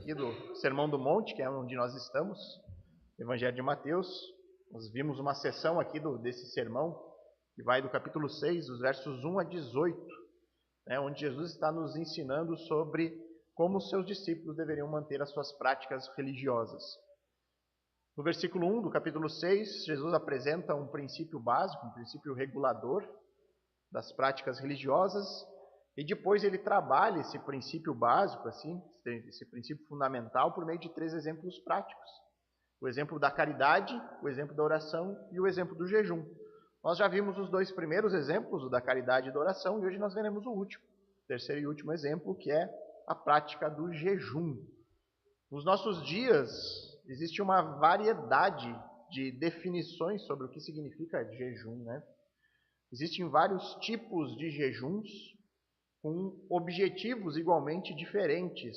aqui do Sermão do Monte, que é onde nós estamos, Evangelho de Mateus. Nós vimos uma sessão aqui desse sermão, que vai do capítulo 6, dos versos 1 a 18, onde Jesus está nos ensinando sobre como os seus discípulos deveriam manter as suas práticas religiosas. No versículo 1 do capítulo 6, Jesus apresenta um princípio básico, um princípio regulador das práticas religiosas, e depois ele trabalha esse princípio básico, esse princípio fundamental, por meio de 3 exemplos práticos. O exemplo da caridade, o exemplo da oração e o exemplo do jejum. Nós já vimos os 2 primeiros exemplos, o da caridade e da oração, e hoje nós veremos o último, o terceiro e último exemplo, que é a prática do jejum. Nos nossos dias, existe uma variedade de definições sobre o que significa jejum, Existem vários tipos de jejuns com objetivos igualmente diferentes.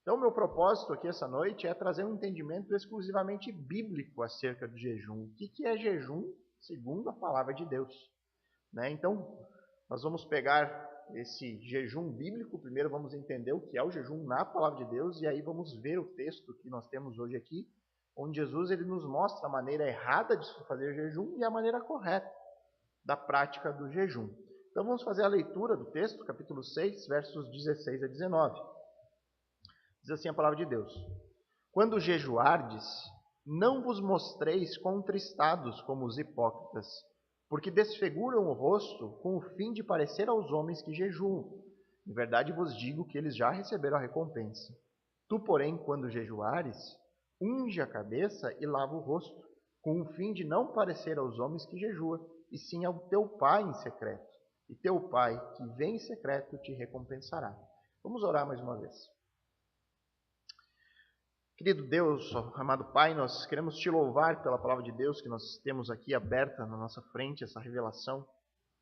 Então, meu propósito aqui essa noite é trazer um entendimento exclusivamente bíblico acerca do jejum. O que é jejum segundo a palavra de Deus? Então, nós vamos pegar esse jejum bíblico. Primeiro vamos entender o que é o jejum na palavra de Deus, e aí vamos ver o texto que nós temos hoje aqui, onde Jesus ele nos mostra a maneira errada de se fazer jejum e a maneira correta da prática do jejum. Então vamos fazer a leitura do texto, capítulo 6, versos 16 a 19. Diz assim a palavra de Deus: Quando jejuardes, não vos mostreis contristados como os hipócritas, porque desfiguram o rosto com o fim de parecer aos homens que jejuam. Em verdade vos digo que eles já receberam a recompensa. Tu, porém, quando jejuares, unge a cabeça e lava o rosto, com o fim de não parecer aos homens que jejuam, e sim ao teu Pai em secreto. E teu Pai, que vem em secreto, te recompensará. Vamos orar mais uma vez. Querido Deus, amado Pai, nós queremos te louvar pela palavra de Deus que nós temos aqui aberta na nossa frente, essa revelação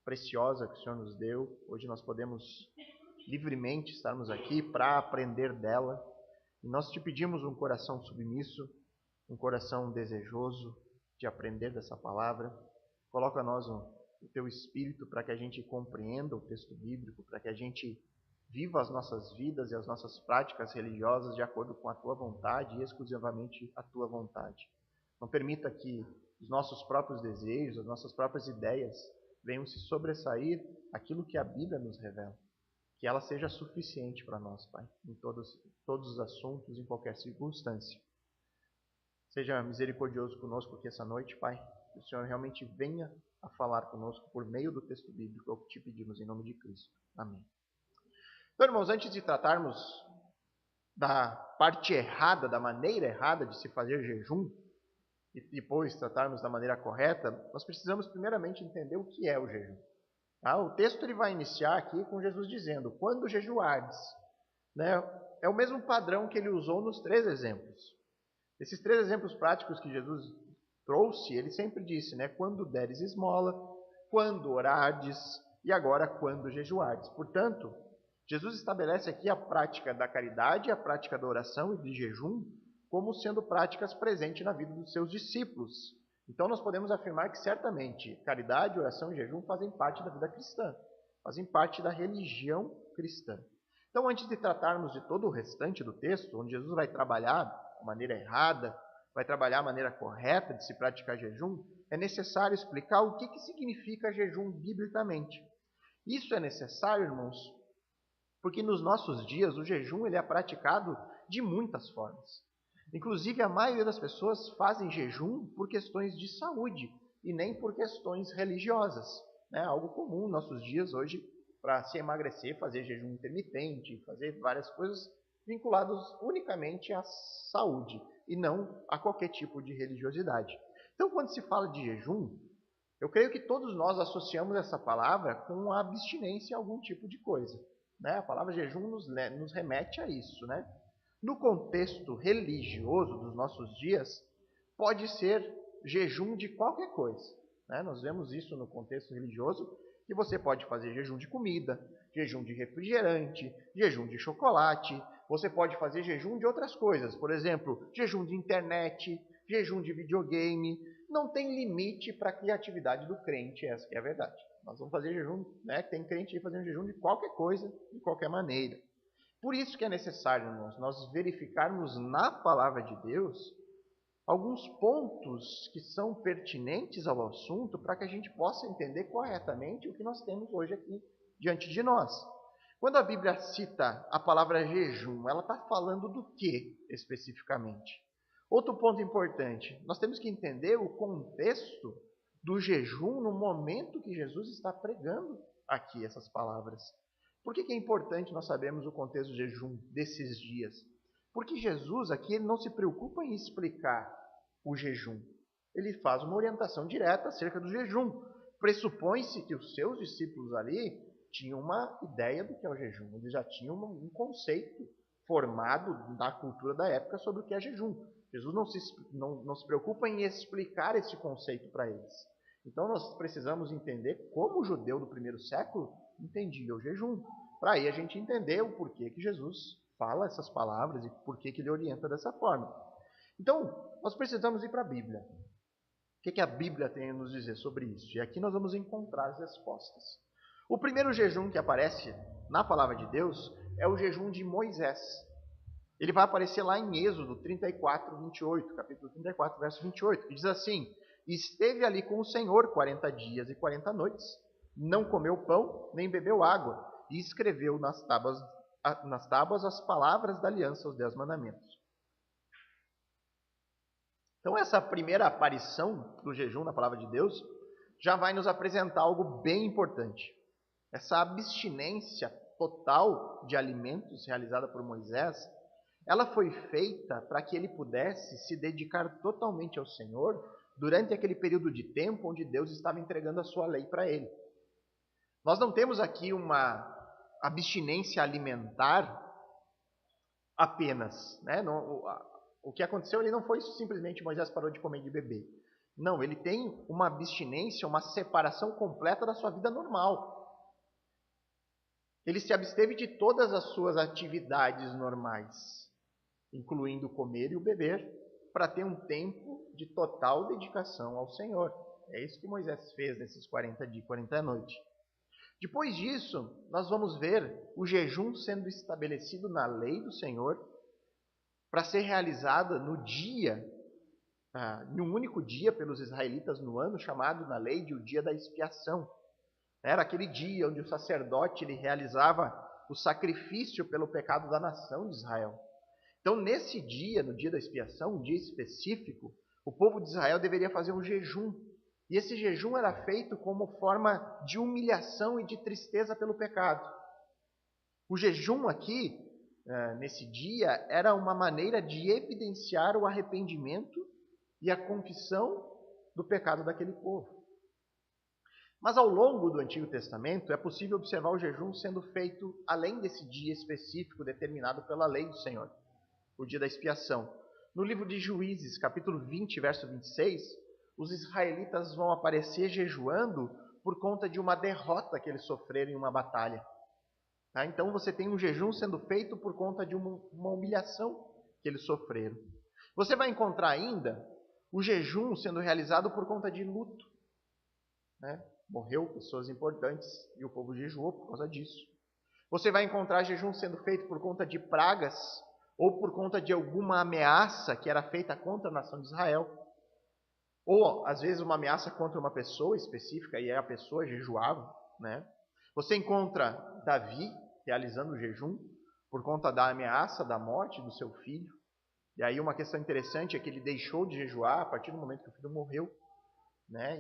preciosa que o Senhor nos deu. Hoje nós podemos livremente estarmos aqui para aprender dela. E nós te pedimos um coração submisso, um coração desejoso de aprender dessa palavra. Coloca a nós o teu Espírito para que a gente compreenda o texto bíblico, para que a gente viva as nossas vidas e as nossas práticas religiosas de acordo com a tua vontade e exclusivamente a tua vontade. Não permita que os nossos próprios desejos, as nossas próprias ideias venham se sobressair aquilo que a Bíblia nos revela. Que ela seja suficiente para nós, Pai, em todos os assuntos, em qualquer circunstância. Seja misericordioso conosco aqui essa noite, Pai. Que o Senhor realmente venha a falar conosco por meio do texto bíblico, é o que te pedimos em nome de Cristo. Amém. Então, irmãos, antes de tratarmos da parte errada, da maneira errada de se fazer jejum, e depois tratarmos da maneira correta, nós precisamos primeiramente entender o que é o jejum. O texto ele vai iniciar aqui com Jesus dizendo, quando jejuardes. É o mesmo padrão que ele usou nos 3 exemplos. Esses 3 exemplos práticos que Jesus trouxe, ele sempre disse, quando deres esmola, quando orardes e agora quando jejuardes. Portanto, Jesus estabelece aqui a prática da caridade, a prática da oração e do jejum como sendo práticas presentes na vida dos seus discípulos. Então nós podemos afirmar que certamente caridade, oração e jejum fazem parte da vida cristã, fazem parte da religião cristã. Então, antes de tratarmos de todo o restante do texto, onde Jesus vai trabalhar a maneira errada, vai trabalhar a maneira correta de se praticar jejum, é necessário explicar o que significa jejum biblicamente. Isso é necessário, irmãos, porque nos nossos dias o jejum ele é praticado de muitas formas. Inclusive, a maioria das pessoas fazem jejum por questões de saúde e nem por questões religiosas. É algo comum nos nossos dias hoje para se emagrecer, fazer jejum intermitente, fazer várias coisas vinculadas unicamente à saúde e não a qualquer tipo de religiosidade. Então, quando se fala de jejum, eu creio que todos nós associamos essa palavra com a abstinência a algum tipo de coisa. A palavra jejum nos remete a isso. No contexto religioso dos nossos dias, pode ser jejum de qualquer coisa. Nós vemos isso no contexto religioso, que você pode fazer jejum de comida, jejum de refrigerante, jejum de chocolate, você pode fazer jejum de outras coisas, por exemplo, jejum de internet, jejum de videogame. Não tem limite para a criatividade do crente, essa que é a verdade. Nós vamos fazer jejum, tem crente aí fazendo jejum de qualquer coisa, de qualquer maneira. Por isso que é necessário, irmãos, nós verificarmos na palavra de Deus alguns pontos que são pertinentes ao assunto para que a gente possa entender corretamente o que nós temos hoje aqui diante de nós. Quando a Bíblia cita a palavra jejum, ela está falando do que especificamente? Outro ponto importante, nós temos que entender o contexto do jejum no momento que Jesus está pregando aqui essas palavras. Por que é importante nós sabermos o contexto do jejum desses dias? Porque Jesus aqui ele não se preocupa em explicar o jejum. Ele faz uma orientação direta acerca do jejum. Pressupõe-se que os seus discípulos ali tinham uma ideia do que é o jejum. Eles já tinham um conceito formado na cultura da época sobre o que é jejum. Jesus não se preocupa em explicar esse conceito para eles. Então nós precisamos entender como o judeu do primeiro século entendia o jejum. Para aí a gente entender o porquê que Jesus fala essas palavras e porquê que ele orienta dessa forma. Então, nós precisamos ir para a Bíblia. O que a Bíblia tem a nos dizer sobre isso? E aqui nós vamos encontrar as respostas. O primeiro jejum que aparece na palavra de Deus é o jejum de Moisés. Ele vai aparecer lá em Êxodo 34, 28, capítulo 34, verso 28, que diz assim: esteve ali com o Senhor 40 dias e 40 noites, não comeu pão, nem bebeu água, e escreveu nas tábuas as palavras da aliança, os 10 mandamentos. Então essa primeira aparição do jejum na palavra de Deus já vai nos apresentar algo bem importante. Essa abstinência total de alimentos realizada por Moisés, ela foi feita para que ele pudesse se dedicar totalmente ao Senhor durante aquele período de tempo onde Deus estava entregando a sua lei para ele. Nós não temos aqui uma abstinência alimentar apenas, né? O que aconteceu ali não foi simplesmente Moisés parou de comer e de beber. Não, ele tem uma abstinência, uma separação completa da sua vida normal. Ele se absteve de todas as suas atividades normais, incluindo o comer e o beber, para ter um tempo de total dedicação ao Senhor. É isso que Moisés fez nesses 40 dias, 40 noites. Depois disso, nós vamos ver o jejum sendo estabelecido na lei do Senhor para ser realizada no dia, em um único dia pelos israelitas no ano, chamado na lei de o dia da expiação. Era aquele dia onde o sacerdote ele realizava o sacrifício pelo pecado da nação de Israel. Então, nesse dia, no dia da expiação, um dia específico, o povo de Israel deveria fazer um jejum. E esse jejum era feito como forma de humilhação e de tristeza pelo pecado. O jejum aqui, nesse dia, era uma maneira de evidenciar o arrependimento e a confissão do pecado daquele povo. Mas ao longo do Antigo Testamento é possível observar o jejum sendo feito além desse dia específico determinado pela lei do Senhor, o dia da expiação. No livro de Juízes, capítulo 20, verso 26, os israelitas vão aparecer jejuando por conta de uma derrota que eles sofreram em uma batalha. Então você tem um jejum sendo feito por conta de uma humilhação que eles sofreram. Você vai encontrar ainda o jejum sendo realizado por conta de luto. Morreu pessoas importantes e o povo jejuou por causa disso. Você vai encontrar jejum sendo feito por conta de pragas ou por conta de alguma ameaça que era feita contra a nação de Israel. Ou, às vezes, uma ameaça contra uma pessoa específica e a pessoa jejuava. Você encontra Davi realizando o jejum por conta da ameaça da morte do seu filho. E aí uma questão interessante é que ele deixou de jejuar a partir do momento que o filho morreu.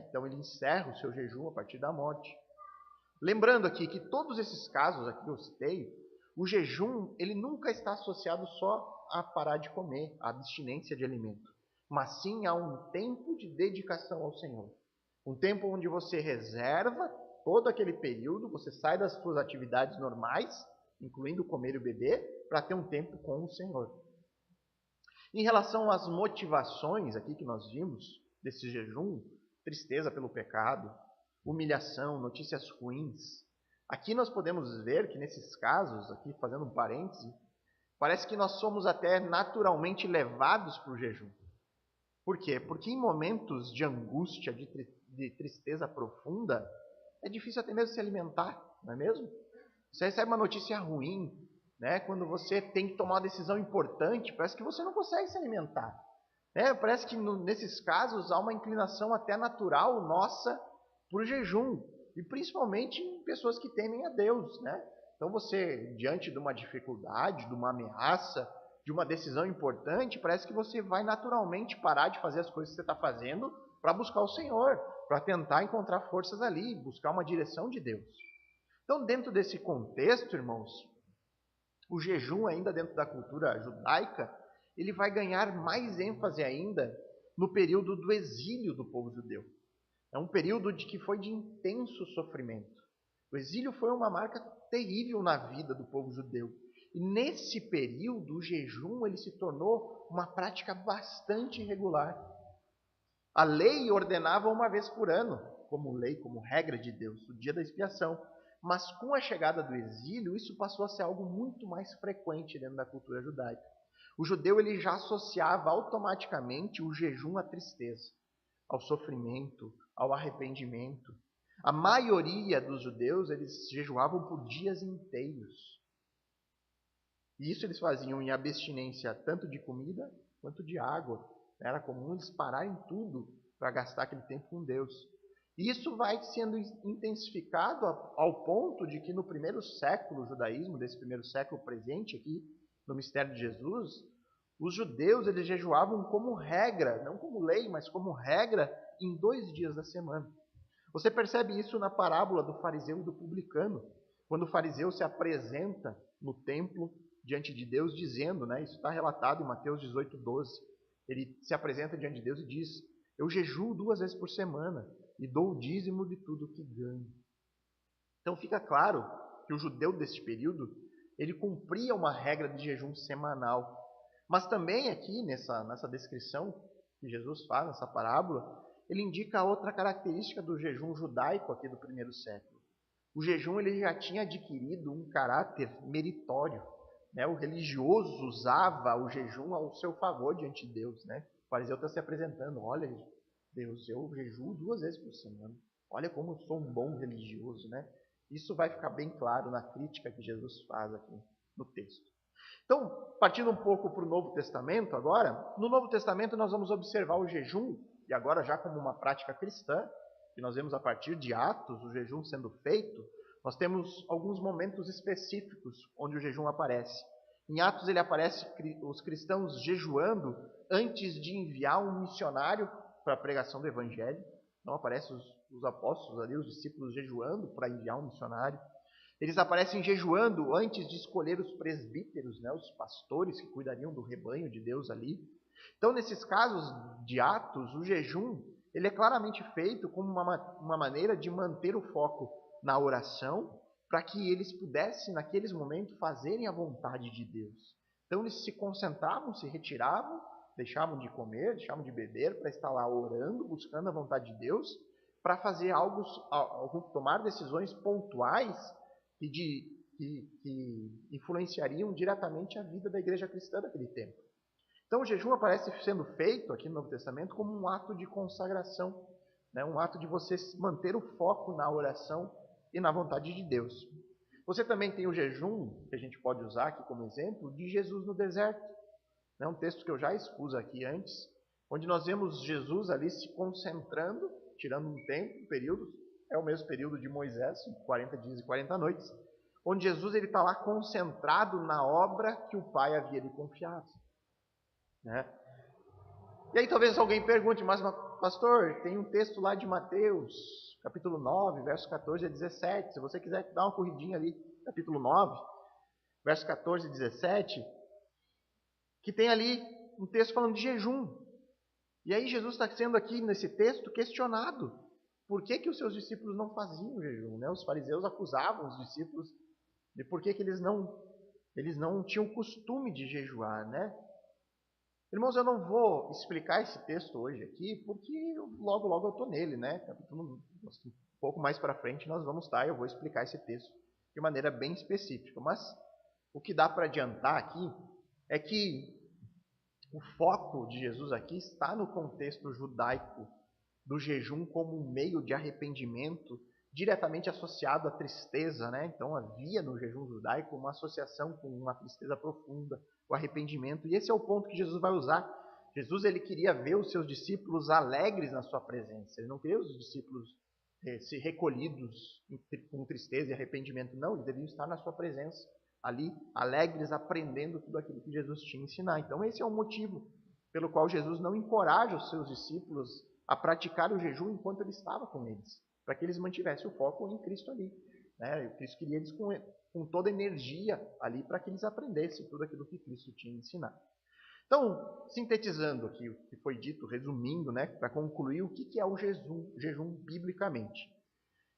Então ele encerra o seu jejum a partir da morte. Lembrando aqui que todos esses casos aqui que eu citei, o jejum ele nunca está associado só a parar de comer, a abstinência de alimento, mas sim a um tempo de dedicação ao Senhor. Um tempo onde você reserva todo aquele período, você sai das suas atividades normais, incluindo comer e beber, para ter um tempo com o Senhor. Em relação às motivações aqui que nós vimos desse jejum, tristeza pelo pecado, humilhação, notícias ruins. Aqui nós podemos ver que nesses casos, aqui fazendo um parêntese, parece que nós somos até naturalmente levados para o jejum. Por quê? Porque em momentos de angústia, de tristeza profunda, é difícil até mesmo se alimentar, não é mesmo? Você recebe uma notícia ruim, né? Quando você tem que tomar uma decisão importante, parece que você não consegue se alimentar. Parece que nesses casos há uma inclinação até natural nossa para o jejum, e principalmente em pessoas que temem a Deus, né? Então você, diante de uma dificuldade, de uma ameaça, de uma decisão importante, parece que você vai naturalmente parar de fazer as coisas que você está fazendo para buscar o Senhor, para tentar encontrar forças ali, buscar uma direção de Deus. Então, dentro desse contexto, irmãos, o jejum, ainda dentro da cultura judaica, ele vai ganhar mais ênfase ainda no período do exílio do povo judeu. É um período que foi de intenso sofrimento. O exílio foi uma marca terrível na vida do povo judeu. E nesse período, o jejum ele se tornou uma prática bastante regular. A lei ordenava uma vez por ano, como lei, como regra de Deus, o dia da expiação. Mas com a chegada do exílio, isso passou a ser algo muito mais frequente dentro da cultura judaica. O judeu ele já associava automaticamente o jejum à tristeza, ao sofrimento, ao arrependimento. A maioria dos judeus, eles jejuavam por dias inteiros. E isso eles faziam em abstinência tanto de comida quanto de água. Era comum eles pararem tudo para gastar aquele tempo com Deus. E isso vai sendo intensificado ao ponto de que no primeiro século do judaísmo, desse primeiro século presente aqui, no mistério de Jesus, os judeus eles jejuavam como regra, não como lei, mas como regra, em 2 dias da semana. Você percebe isso na parábola do fariseu e do publicano, quando o fariseu se apresenta no templo diante de Deus dizendo, né, isso está relatado em Mateus 18:12, ele se apresenta diante de Deus e diz: eu jejuo 2 vezes por semana e dou o dízimo de tudo que ganho. Então fica claro que o judeu deste período, ele cumpria uma regra de jejum semanal. Mas também aqui nessa descrição que Jesus faz, nessa parábola, ele indica outra característica do jejum judaico aqui do primeiro século. O jejum ele já tinha adquirido um caráter meritório. O religioso usava o jejum ao seu favor diante de Deus. O fariseu está se apresentando: olha, Deus, eu jejuo 2 vezes por semana. Olha como eu sou um bom religioso. Isso vai ficar bem claro na crítica que Jesus faz aqui no texto. Então, partindo um pouco para o Novo Testamento agora, no Novo Testamento nós vamos observar o jejum, e agora já como uma prática cristã, que nós vemos a partir de Atos, o jejum sendo feito. Nós temos alguns momentos específicos onde o jejum aparece. Em Atos ele aparece os cristãos jejuando antes de enviar um missionário para a pregação do Evangelho. Então aparecem os apóstolos ali, os discípulos jejuando para enviar um missionário. Eles aparecem jejuando antes de escolher os presbíteros, os pastores que cuidariam do rebanho de Deus ali. Então, nesses casos de Atos, o jejum ele é claramente feito como uma maneira de manter o foco na oração, para que eles pudessem, naqueles momentos, fazerem a vontade de Deus. Então, eles se concentravam, se retiravam, deixavam de comer, deixavam de beber, para estar lá orando, buscando a vontade de Deus, para fazer tomar decisões pontuais que influenciariam diretamente a vida da igreja cristã daquele tempo. Então, o jejum aparece sendo feito aqui no Novo Testamento como um ato de consagração, um ato de você manter o foco na oração e na vontade de Deus. Você também tem o jejum, que a gente pode usar aqui como exemplo, de Jesus no deserto. Um texto que eu já expus aqui antes, onde nós vemos Jesus ali se concentrando, tirando um tempo, um período, é o mesmo período de Moisés, 40 dias e 40 noites, onde Jesus está lá concentrado na obra que o Pai havia lhe confiado. E aí talvez alguém pergunte: mas pastor, tem um texto lá de Mateus, capítulo 9, verso 14 a 17, se você quiser dar uma corridinha ali, capítulo 9, verso 14 a 17, que tem ali um texto falando de jejum. E aí Jesus está sendo aqui nesse texto questionado. Por que os seus discípulos não faziam jejum? Os fariseus acusavam os discípulos de por que eles não tinham costume de jejuar, Irmãos, eu não vou explicar esse texto hoje aqui, porque logo eu estou nele, um pouco mais para frente nós vamos estar, eu vou explicar esse texto de maneira bem específica. Mas o que dá para adiantar aqui é que o foco de Jesus aqui está no contexto judaico do jejum como um meio de arrependimento diretamente associado à tristeza, né? Então havia no jejum judaico uma associação com uma tristeza profunda, o arrependimento. E esse é o ponto que Jesus vai usar. Jesus ele queria ver os seus discípulos alegres na sua presença. Ele não queria os discípulos se recolhidos com tristeza e arrependimento. Não, eles deviam estar na sua presença, ali, alegres, aprendendo tudo aquilo que Jesus tinha a ensinar. Então esse é o motivo pelo qual Jesus não encoraja os seus discípulos a praticar o jejum enquanto ele estava com eles, para que eles mantivessem o foco em Cristo ali. Né? O Cristo queria eles com toda a energia ali para que eles aprendessem tudo aquilo que Cristo tinha ensinado. Então, sintetizando aqui o que foi dito, resumindo, né, para concluir, o que é o jejum biblicamente?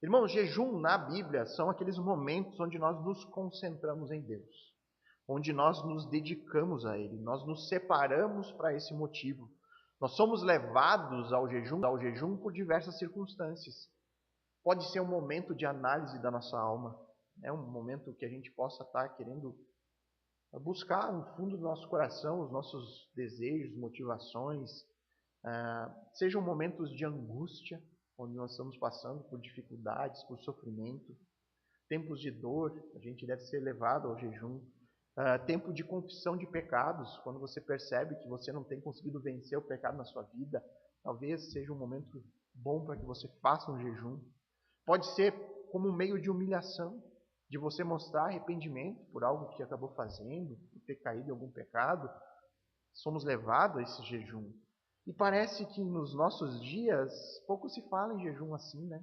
Irmãos, jejum na Bíblia são aqueles momentos onde nós nos concentramos em Deus, onde nós nos dedicamos a Ele, nós nos separamos para esse motivo. Nós somos levados ao jejum por diversas circunstâncias. Pode ser um momento de análise da nossa alma, né? Um momento que a gente possa estar querendo buscar no fundo do nosso coração os nossos desejos, motivações. Sejam momentos de angústia, onde nós estamos passando por dificuldades, por sofrimento. Tempos de dor, a gente deve ser levado ao jejum. Tempo de confissão de pecados, quando você percebe que você não tem conseguido vencer o pecado na sua vida, talvez seja um momento bom para que você faça um jejum. Pode ser como um meio de humilhação, de você mostrar arrependimento por algo que acabou fazendo, por ter caído em algum pecado. Somos levados a esse jejum. E parece que nos nossos dias pouco se fala em jejum assim, né?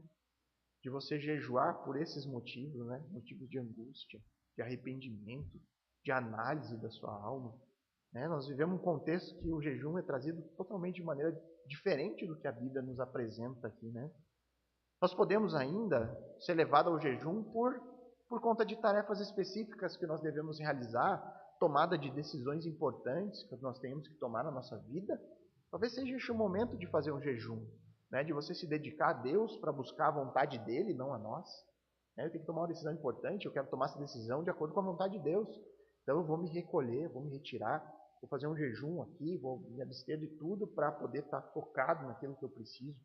De você jejuar por esses motivos, né? Motivos de angústia, de arrependimento, de análise da sua alma. Né? Nós vivemos um contexto que o jejum é trazido totalmente de maneira diferente do que a Bíblia nos apresenta aqui, né? Nós podemos ainda ser levados ao jejum por conta de tarefas específicas que nós devemos realizar, tomada de decisões importantes que nós temos que tomar na nossa vida. Talvez seja este o momento de fazer um jejum, né? De você se dedicar a Deus para buscar a vontade dEle, não a nós. Eu tenho que tomar uma decisão importante, eu quero tomar essa decisão de acordo com a vontade de Deus. Então eu vou me recolher, vou me retirar, vou fazer um jejum aqui, vou me abster de tudo para poder estar focado naquilo que eu preciso,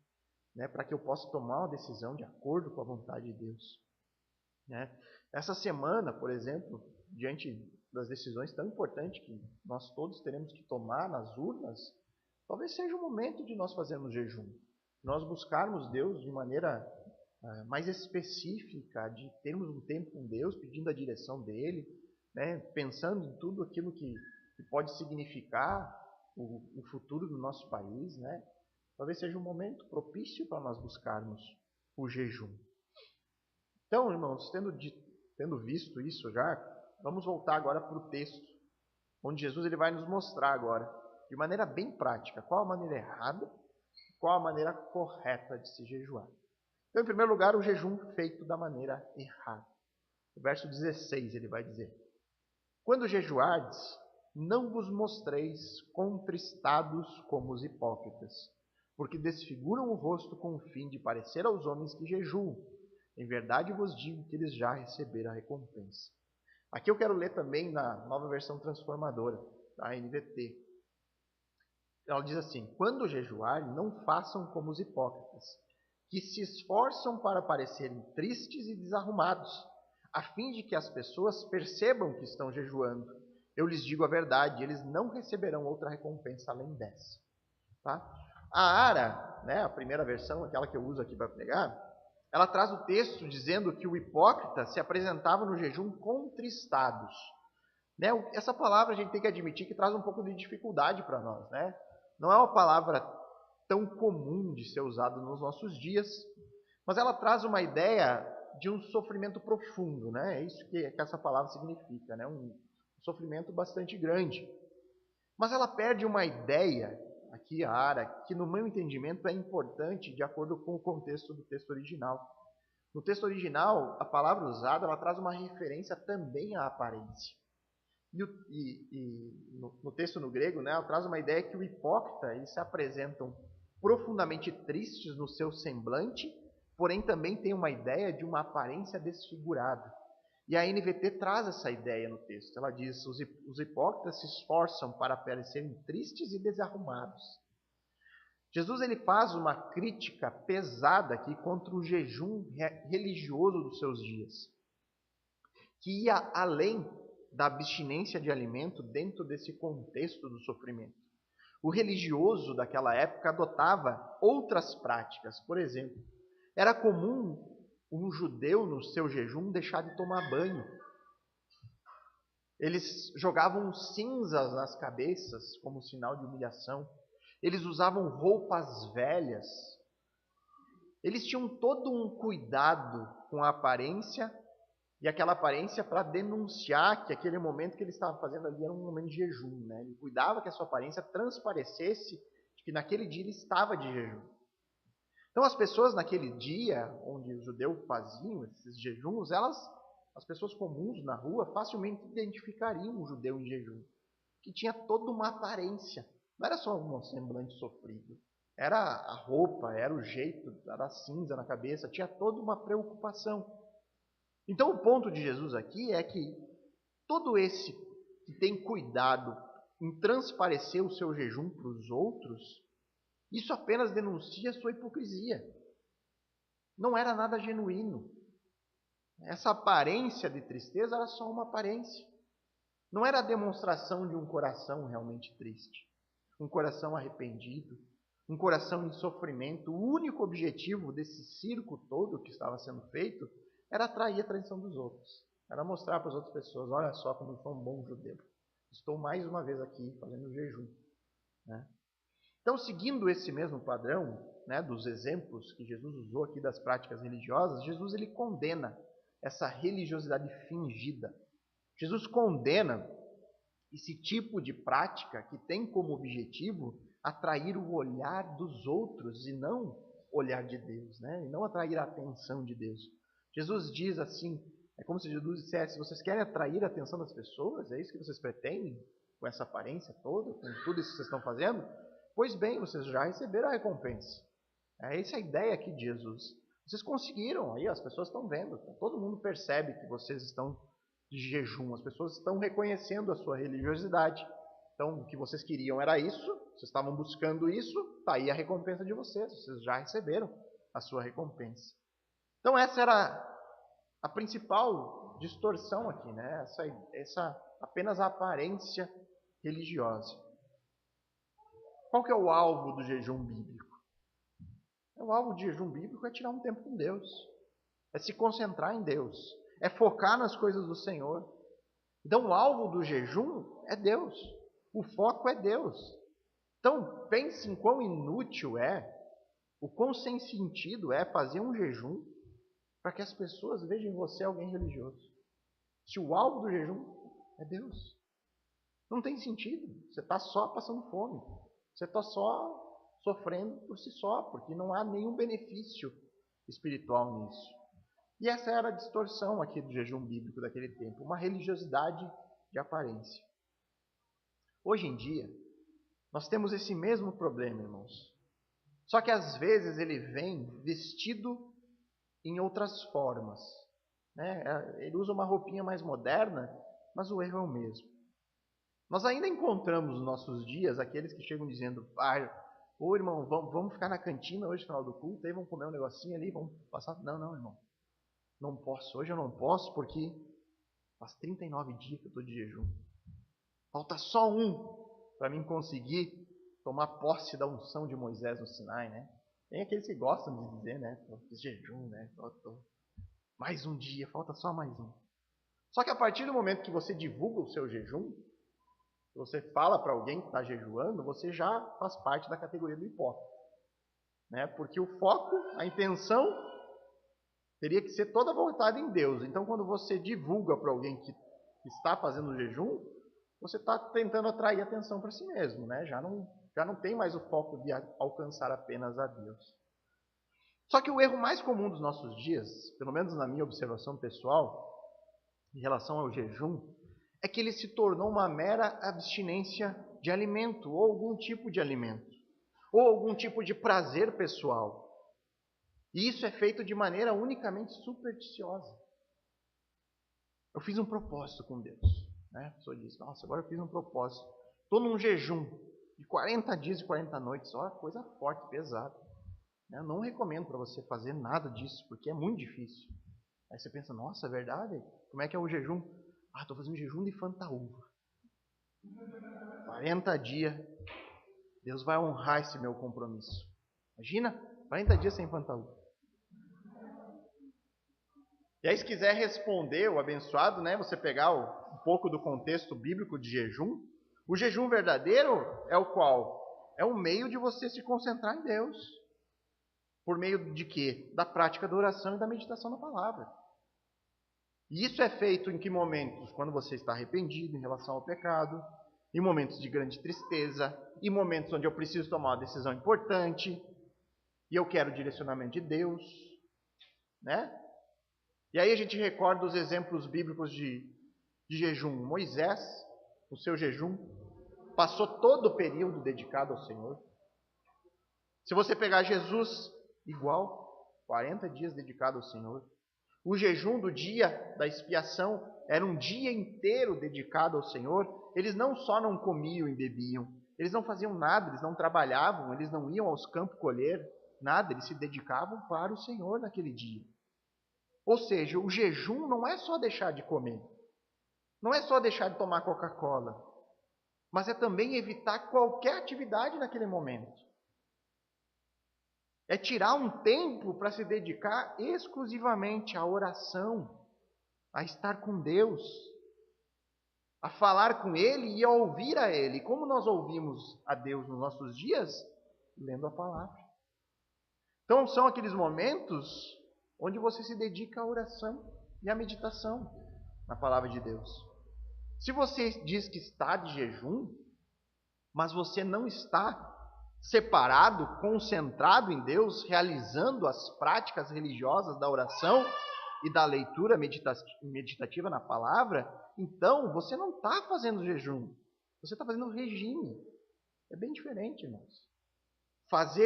né? Para que eu possa tomar uma decisão de acordo com a vontade de Deus. Né? Essa semana, por exemplo, diante das decisões tão importantes que nós todos teremos que tomar nas urnas, talvez seja o momento de nós fazermos jejum. Nós buscarmos Deus de maneira mais específica, de termos um tempo com Deus, pedindo a direção dEle, né? Pensando em tudo aquilo que pode significar o futuro do nosso país. Né? Talvez seja um momento propício para nós buscarmos o jejum. Então, irmãos, tendo visto isso já, vamos voltar agora para o texto, onde Jesus ele vai nos mostrar agora, de maneira bem prática, qual a maneira errada, qual a maneira correta de se jejuar. Então, em primeiro lugar, o jejum feito da maneira errada. No verso 16 ele vai dizer: quando jejuardes, não vos mostreis contristados como os hipócritas, porque desfiguram o rosto com o fim de parecer aos homens que jejuam. Em verdade vos digo que eles já receberam a recompensa. Aqui eu quero ler também na nova versão transformadora, da NVT. Ela diz assim: quando jejuarem, não façam como os hipócritas, que se esforçam para parecerem tristes e desarrumados, a fim de que as pessoas percebam que estão jejuando. Eu lhes digo a verdade, eles não receberão outra recompensa além dessa. Tá? A ARA, né, a primeira versão, aquela que eu uso aqui para pregar, ela traz o texto dizendo que o hipócrita se apresentava no jejum contristados. Né? Essa palavra a gente tem que admitir que traz um pouco de dificuldade para nós. Né? Não é uma palavra tão comum de ser usada nos nossos dias, mas ela traz uma ideia de um sofrimento profundo. Né? É isso que essa palavra significa, né? Um sofrimento bastante grande. Mas ela perde uma ideia, aqui a Ara, que no meu entendimento é importante de acordo com o contexto do texto original. No texto original, a palavra usada ela traz uma referência também à aparência. No texto no grego, né, ela traz uma ideia que o hipócrita, eles se apresentam profundamente tristes no seu semblante, porém também tem uma ideia de uma aparência desfigurada. E a NVT traz essa ideia no texto. Ela diz: os hipócritas se esforçam para parecerem tristes e desarrumados. Jesus ele faz uma crítica pesada aqui contra o jejum religioso dos seus dias, que ia além da abstinência de alimento dentro desse contexto do sofrimento. O religioso daquela época adotava outras práticas. Por exemplo, era comum um judeu no seu jejum deixar de tomar banho. Eles jogavam cinzas nas cabeças como sinal de humilhação. Eles usavam roupas velhas. Eles tinham todo um cuidado com a aparência, e aquela aparência para denunciar que aquele momento que ele estava fazendo ali era um momento de jejum. Né? Ele cuidava que a sua aparência transparecesse de que naquele dia ele estava de jejum. Então as pessoas naquele dia, onde os judeus faziam esses jejuns, as pessoas comuns na rua facilmente identificariam um judeu em jejum, que tinha toda uma aparência. Não era só um semblante sofrido. Era a roupa, era o jeito, era a cinza na cabeça, tinha toda uma preocupação. Então o ponto de Jesus aqui é que todo esse que tem cuidado em transparecer o seu jejum para os outros, isso apenas denuncia a sua hipocrisia. Não era nada genuíno. Essa aparência de tristeza era só uma aparência. Não era a demonstração de um coração realmente triste, um coração arrependido, um coração em sofrimento. O único objetivo desse circo todo que estava sendo feito era atrair a atenção dos outros. Era mostrar para as outras pessoas, olha só como eu sou um bom judeu. Estou mais uma vez aqui fazendo jejum. Né? Então, seguindo esse mesmo padrão, né, dos exemplos que Jesus usou aqui das práticas religiosas, Jesus ele condena essa religiosidade fingida. Jesus condena esse tipo de prática que tem como objetivo atrair o olhar dos outros e não o olhar de Deus, né? E não atrair a atenção de Deus. Jesus diz assim, é como se Jesus dissesse, vocês querem atrair a atenção das pessoas? É isso que vocês pretendem? Com essa aparência toda? Com tudo isso que vocês estão fazendo? Pois bem, vocês já receberam a recompensa. Essa é a ideia aqui de Jesus. Vocês conseguiram, aí as pessoas estão vendo. Todo mundo percebe que vocês estão de jejum. As pessoas estão reconhecendo a sua religiosidade. Então, o que vocês queriam era isso. Vocês estavam buscando isso. Está aí a recompensa de vocês. Vocês já receberam a sua recompensa. Então essa era a principal distorção aqui, né? Essa apenas a aparência religiosa. Qual que é o alvo do jejum bíblico? O alvo do jejum bíblico é tirar um tempo com Deus, é se concentrar em Deus, é focar nas coisas do Senhor. Então o alvo do jejum é Deus, o foco é Deus. Então pense em quão inútil o quão sem sentido é fazer um jejum para que as pessoas vejam em você alguém religioso. Se o alvo do jejum é Deus. Não tem sentido. Você está só passando fome. Você está só sofrendo por si só, porque não há nenhum benefício espiritual nisso. E essa era a distorção aqui do jejum bíblico daquele tempo. Uma religiosidade de aparência. Hoje em dia, nós temos esse mesmo problema, irmãos. Só que às vezes ele vem vestido em outras formas. Né? Ele usa uma roupinha mais moderna, mas o erro é o mesmo. Nós ainda encontramos nos nossos dias aqueles que chegam dizendo, ô irmão, vamos ficar na cantina hoje no final do culto, aí vamos comer um negocinho ali, vamos passar. Não, irmão. Não posso, hoje eu não posso porque faz 39 dias que eu estou de jejum. Falta só um para mim conseguir tomar posse da unção de Moisés no Sinai, né? Tem aqueles que gostam de dizer, né? Fiz jejum, né? Mais um dia, falta só mais um. Só que a partir do momento que você divulga o seu jejum, você fala para alguém que está jejuando, você já faz parte da categoria do hipócrita. Né? Porque o foco, a intenção, teria que ser toda voltada em Deus. Então, quando você divulga para alguém que está fazendo o jejum, você está tentando atrair atenção para si mesmo. Né? Já não tem mais o foco de alcançar apenas a Deus. Só que o erro mais comum dos nossos dias, pelo menos na minha observação pessoal, em relação ao jejum, é que ele se tornou uma mera abstinência de alimento, ou algum tipo de alimento, ou algum tipo de prazer pessoal. E isso é feito de maneira unicamente supersticiosa. Eu fiz um propósito com Deus. Né? A pessoa diz, nossa, agora eu fiz um propósito. Estou num jejum de 40 dias e 40 noites. Olha, coisa forte, pesada. Eu não recomendo para você fazer nada disso, porque é muito difícil. Aí você pensa, nossa, é verdade? Como é que é o jejum? Ah, estou fazendo jejum de fantaúva. 40 dias, Deus vai honrar esse meu compromisso. Imagina, 40 dias sem fantaúva. E aí, se quiser responder o abençoado, né, você pegar um pouco do contexto bíblico de jejum, o jejum verdadeiro é o qual? É um meio de você se concentrar em Deus. Por meio de quê? Da prática da oração e da meditação na palavra. E isso é feito em que momentos? Quando você está arrependido em relação ao pecado, em momentos de grande tristeza, em momentos onde eu preciso tomar uma decisão importante, e eu quero o direcionamento de Deus, né? E aí a gente recorda os exemplos bíblicos de jejum. Moisés, o seu jejum, passou todo o período dedicado ao Senhor. Se você pegar Jesus, igual, 40 dias dedicado ao Senhor. O jejum do dia da expiação era um dia inteiro dedicado ao Senhor. Eles não só não comiam e bebiam, eles não faziam nada, eles não trabalhavam, eles não iam aos campos colher, nada, eles se dedicavam para o Senhor naquele dia. Ou seja, o jejum não é só deixar de comer, não é só deixar de tomar Coca-Cola, mas é também evitar qualquer atividade naquele momento. É tirar um tempo para se dedicar exclusivamente à oração, a estar com Deus, a falar com Ele e a ouvir a Ele. Como nós ouvimos a Deus nos nossos dias? Lendo a palavra. Então são aqueles momentos onde você se dedica à oração e à meditação na palavra de Deus. Se você diz que está de jejum, mas você não está separado, concentrado em Deus, realizando as práticas religiosas da oração e da leitura meditativa na palavra, então você não está fazendo jejum, você está fazendo regime. É bem diferente, irmãos.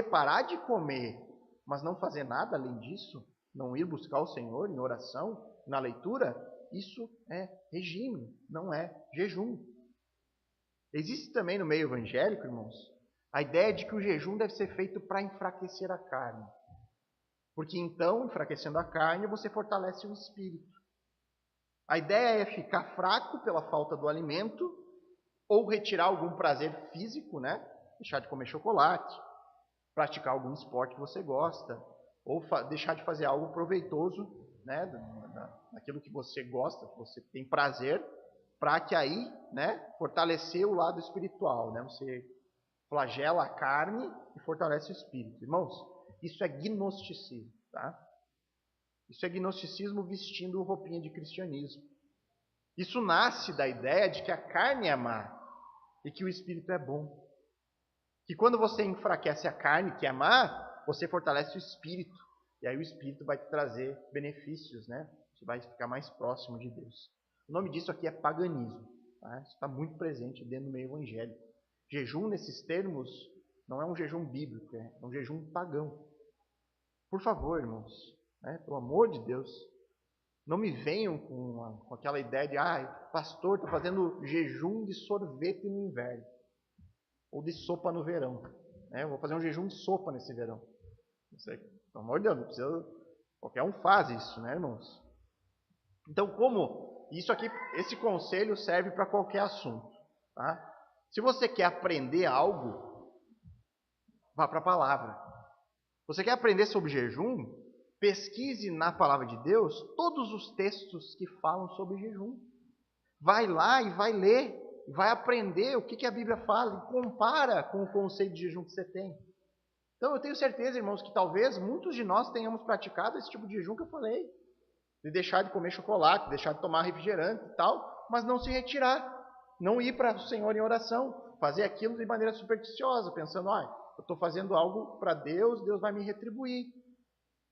Parar de comer, mas não fazer nada além disso, não ir buscar o Senhor em oração, na leitura, isso é regime, não é jejum. Existe também no meio evangélico, irmãos, a ideia de que o jejum deve ser feito para enfraquecer a carne. Porque então, enfraquecendo a carne, você fortalece o espírito. A ideia é ficar fraco pela falta do alimento, ou retirar algum prazer físico, né? Deixar de comer chocolate, praticar algum esporte que você gosta, ou deixar de fazer algo proveitoso, né? Daquilo que você gosta, que você tem prazer, para que aí, né, fortalecer o lado espiritual, né? Você flagela a carne e fortalece o espírito. Irmãos, isso é gnosticismo, tá? Isso é gnosticismo vestindo roupinha de cristianismo. Isso nasce da ideia de que a carne é má e que o espírito é bom. Que quando você enfraquece a carne, que é má, você fortalece o espírito. E aí o espírito vai te trazer benefícios, né? Você vai ficar mais próximo de Deus. O nome disso aqui é paganismo. Tá? Isso está muito presente dentro do meio evangélico. Jejum, nesses termos, não é um jejum bíblico, é um jejum pagão. Por favor, irmãos, né, pelo amor de Deus, não me venham com aquela ideia de, pastor, estou fazendo jejum de sorvete no inverno, ou de sopa no verão. Eu vou fazer um jejum de sopa nesse verão. Pelo amor de Deus, não precisa, qualquer um faz isso, né, irmãos? Então, como isso aqui, esse conselho serve para qualquer assunto, tá? Se você quer aprender algo, vá para a palavra. Você quer aprender sobre jejum? Pesquise na palavra de Deus todos os textos que falam sobre jejum. Vai lá e vai ler, vai aprender o que a Bíblia fala e compara com o conceito de jejum que você tem. Então eu tenho certeza, irmãos, que talvez muitos de nós tenhamos praticado esse tipo de jejum que eu falei. De deixar de comer chocolate, deixar de tomar refrigerante e tal, mas não se retirar. Não ir para o Senhor em oração, fazer aquilo de maneira supersticiosa, pensando, eu estou fazendo algo para Deus, Deus vai me retribuir.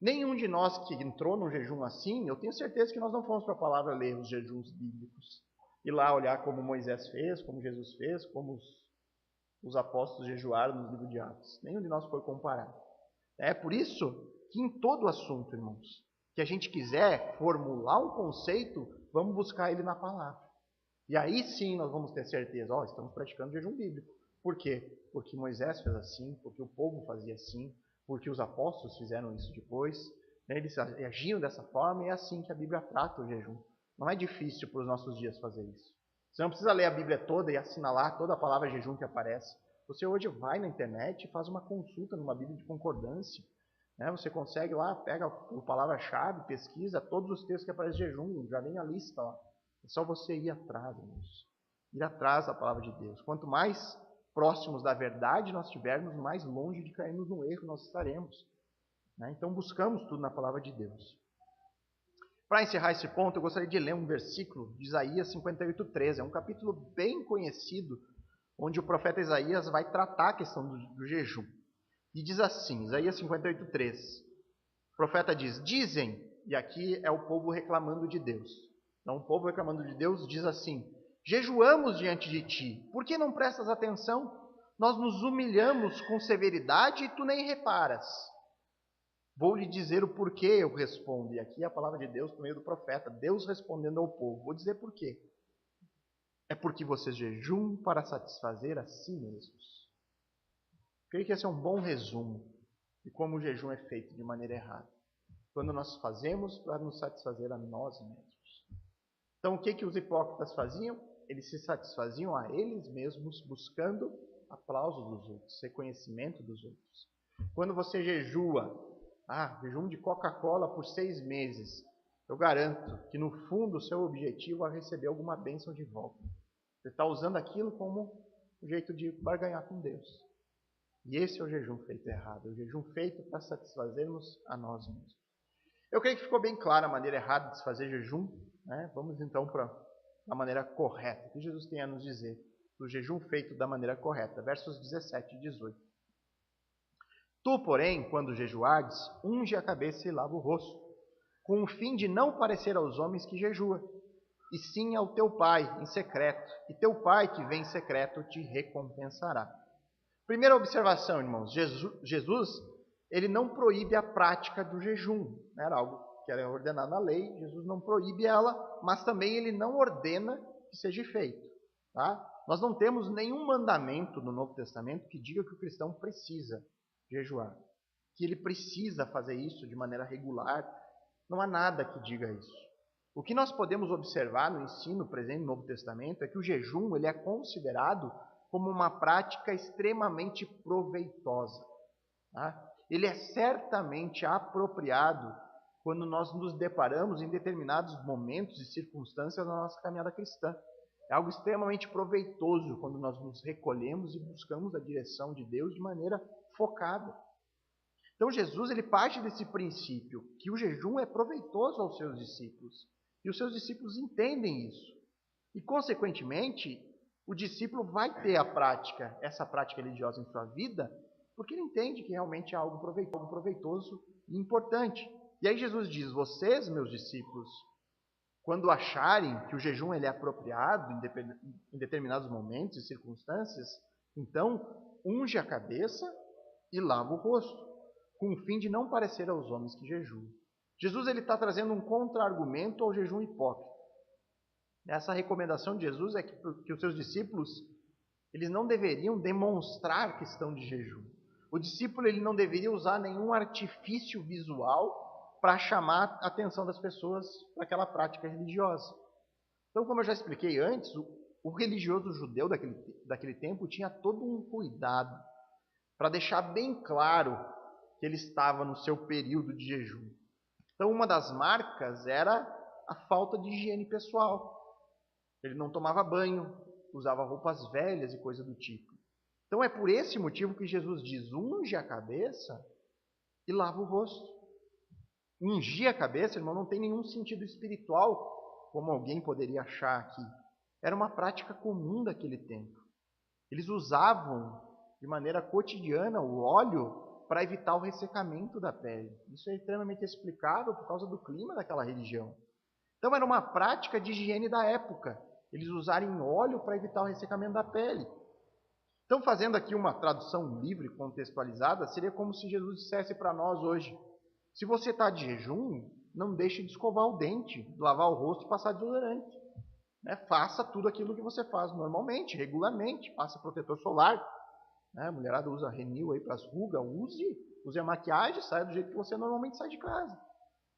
Nenhum de nós que entrou num jejum assim, eu tenho certeza que nós não fomos para a palavra ler os jejuns bíblicos. Ir lá olhar como Moisés fez, como Jesus fez, como os apóstolos jejuaram no livro de Atos. Nenhum de nós foi comparar. É por isso que em todo assunto, irmãos, que a gente quiser formular um conceito, vamos buscar ele na palavra. E aí sim nós vamos ter certeza, estamos praticando jejum bíblico. Por quê? Porque Moisés fez assim, porque o povo fazia assim, porque os apóstolos fizeram isso depois. Eles agiam dessa forma e é assim que a Bíblia trata o jejum. Não é difícil para os nossos dias fazer isso. Você não precisa ler a Bíblia toda e assinalar toda a palavra jejum que aparece. Você hoje vai na internet e faz uma consulta numa Bíblia de concordância. Você consegue lá, pega a palavra-chave, pesquisa todos os textos que aparecem de jejum, já vem a lista lá. É só você ir atrás, irmãos. Ir atrás da palavra de Deus. Quanto mais próximos da verdade nós estivermos, mais longe de cairmos no erro nós estaremos. Então buscamos tudo na palavra de Deus. Para encerrar esse ponto, eu gostaria de ler um versículo de Isaías 58:13. É um capítulo bem conhecido, onde o profeta Isaías vai tratar a questão do jejum. E diz assim, Isaías 58:13. O profeta diz, dizem, e aqui é o povo reclamando de Deus. Então o povo reclamando de Deus diz assim, jejuamos diante de ti, por que não prestas atenção? Nós nos humilhamos com severidade e tu nem reparas. Vou lhe dizer o porquê, eu respondo. E aqui é a palavra de Deus por meio do profeta. Deus respondendo ao povo. Vou dizer porquê. É porque vocês jejuam para satisfazer a si mesmos. Creio que esse é um bom resumo de como o jejum é feito de maneira errada. Quando nós fazemos para nos satisfazer a nós mesmos. Então o que os hipócritas faziam? Eles se satisfaziam a eles mesmos buscando aplauso dos outros, reconhecimento dos outros. Quando você jejua, jejum de Coca-Cola por 6 meses. Eu garanto que no fundo o seu objetivo é receber alguma bênção de volta. Você está usando aquilo como um jeito de barganhar com Deus. E esse é o jejum feito errado. O jejum feito para satisfazermos a nós mesmos. Eu creio que ficou bem clara a maneira errada de se fazer jejum. Vamos então para a maneira correta. O que Jesus tem a nos dizer do jejum feito da maneira correta. Versos 17 e 18. Tu, porém, quando jejuardes, unge a cabeça e lava o rosto, com o fim de não parecer aos homens que jejua, e sim ao teu Pai em secreto, e teu Pai que vem em secreto te recompensará. Primeira observação, irmãos, Jesus ele não proíbe a prática do jejum, era algo que era ordenado na lei, Jesus não proíbe ela, mas também ele não ordena que seja feito. Tá? Nós não temos nenhum mandamento no Novo Testamento que diga que o cristão precisa jejuar, que ele precisa fazer isso de maneira regular. Não há nada que diga isso. O que nós podemos observar no ensino presente no Novo Testamento é que o jejum ele é considerado como uma prática extremamente proveitosa. Tá? Ele é certamente apropriado quando nós nos deparamos em determinados momentos e circunstâncias na nossa caminhada cristã. É algo extremamente proveitoso quando nós nos recolhemos e buscamos a direção de Deus de maneira focada. Então Jesus ele parte desse princípio que o jejum é proveitoso aos seus discípulos. E os seus discípulos entendem isso. E consequentemente, o discípulo vai ter essa prática religiosa em sua vida, porque ele entende que realmente é algo proveitoso e importante. E aí Jesus diz, vocês, meus discípulos, quando acharem que o jejum ele é apropriado em determinados momentos e circunstâncias, então unge a cabeça e lava o rosto, com o fim de não parecer aos homens que jejuam. Jesus está trazendo um contra-argumento ao jejum hipócrita. Essa recomendação de Jesus é que os seus discípulos eles não deveriam demonstrar que estão de jejum. O discípulo ele não deveria usar nenhum artifício visual para chamar a atenção das pessoas para aquela prática religiosa. Então, como eu já expliquei antes, o religioso judeu daquele tempo tinha todo um cuidado para deixar bem claro que ele estava no seu período de jejum. Então, uma das marcas era a falta de higiene pessoal. Ele não tomava banho, usava roupas velhas e coisa do tipo. Então, é por esse motivo que Jesus diz, unge a cabeça e lava o rosto. Ungir a cabeça, irmão, não tem nenhum sentido espiritual, como alguém poderia achar aqui. Era uma prática comum daquele tempo. Eles usavam de maneira cotidiana o óleo para evitar o ressecamento da pele. Isso é extremamente explicável por causa do clima daquela região. Então era uma prática de higiene da época, eles usarem óleo para evitar o ressecamento da pele. Então, fazendo aqui uma tradução livre, contextualizada, seria como se Jesus dissesse para nós hoje, se você está de jejum, não deixe de escovar o dente, lavar o rosto e passar desodorante. né? Faça tudo aquilo que você faz normalmente, regularmente. Passe protetor solar. Né? A mulherada usa Renil aí para as rugas. Use a maquiagem, saia do jeito que você normalmente sai de casa.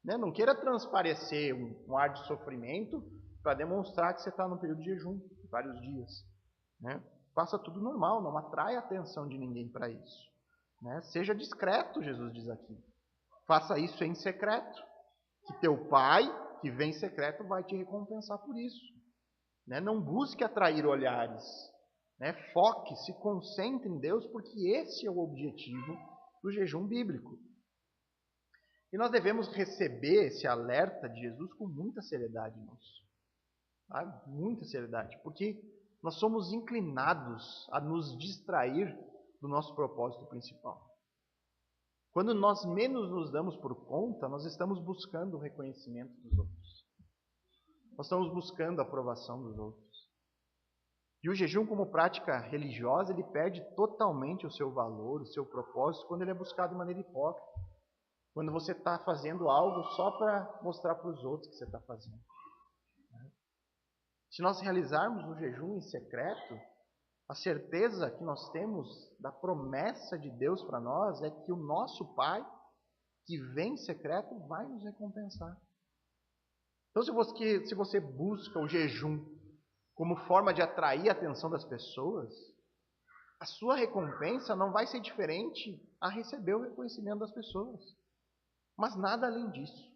Né? Não queira transparecer um ar de sofrimento para demonstrar que você está num período de jejum, vários dias. Né? Faça tudo normal, não atrai a atenção de ninguém para isso. Né? Seja discreto, Jesus diz aqui. Faça isso em secreto, que teu Pai, que vem em secreto, vai te recompensar por isso. Né? Não busque atrair olhares. Né? Foque, se concentre em Deus, porque esse é o objetivo do jejum bíblico. E nós devemos receber esse alerta de Jesus com muita seriedade, irmãos. Tá? Muita seriedade, porque nós somos inclinados a nos distrair do nosso propósito principal. Quando nós menos nos damos por conta, nós estamos buscando o reconhecimento dos outros. Nós estamos buscando a aprovação dos outros. E o jejum como prática religiosa, ele perde totalmente o seu valor, o seu propósito, quando ele é buscado de maneira hipócrita. Quando você está fazendo algo só para mostrar para os outros que você está fazendo. Se nós realizarmos o jejum em secreto, a certeza que nós temos da promessa de Deus para nós é que o nosso Pai, que vem em secreto, vai nos recompensar. Então, se você busca o jejum como forma de atrair a atenção das pessoas, a sua recompensa não vai ser diferente a receber o reconhecimento das pessoas. Mas nada além disso.